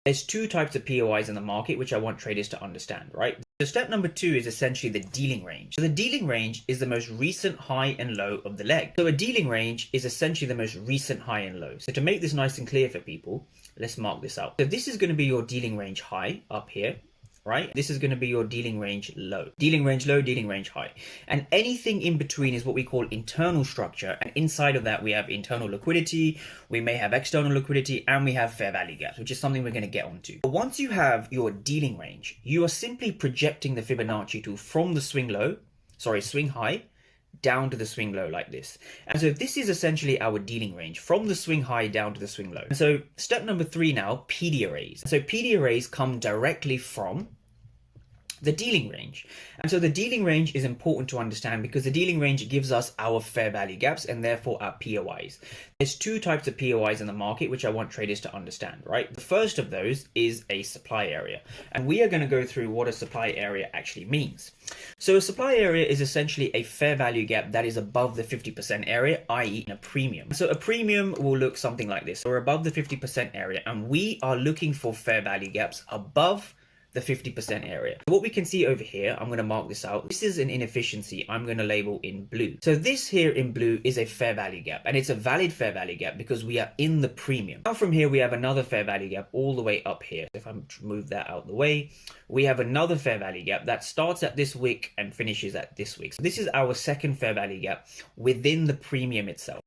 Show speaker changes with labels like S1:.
S1: There's two types of POIs in the market, which I want traders to understand, right? So step number two is essentially the dealing range. So the dealing range is the most recent high and low of the leg. So a dealing range is essentially the most recent high and low. So to make this nice and clear for people, let's mark this out. So this is going to be your dealing range high up here, right? This is going to be your dealing range low. Dealing range low, dealing range high. And anything in between is what we call internal structure. And inside of that, we have internal liquidity, we may have external liquidity, and we have fair value gaps, which is something we're going to get onto. But once you have your dealing range, you are simply projecting the Fibonacci tool from the swing high, down to the swing low like this. And so this is essentially our dealing range from the swing high down to the swing low. And so step number three now, PD arrays. So PD arrays come directly from the dealing range. And so the dealing range is important to understand because the dealing range gives us our fair value gaps and therefore our POIs. There's two types of POIs in the market, which I want traders to understand, right? The first of those is a supply area. And we are going to go through what a supply area actually means. So a supply area is essentially a fair value gap that is above the 50% area, i.e. a premium. So a premium will look something like this. We're above the 50% area and we are looking for fair value gaps above the 50% area. What we can see over here, I'm going to mark this out. This is an inefficiency I'm going to label in blue. So this here in blue is a fair value gap, and it's a valid fair value gap because we are in the premium. Now from here, we have another fair value gap all the way up here. If I move that out of the way, we have another fair value gap that starts at this wick and finishes at this wick. So this is our second fair value gap within the premium itself.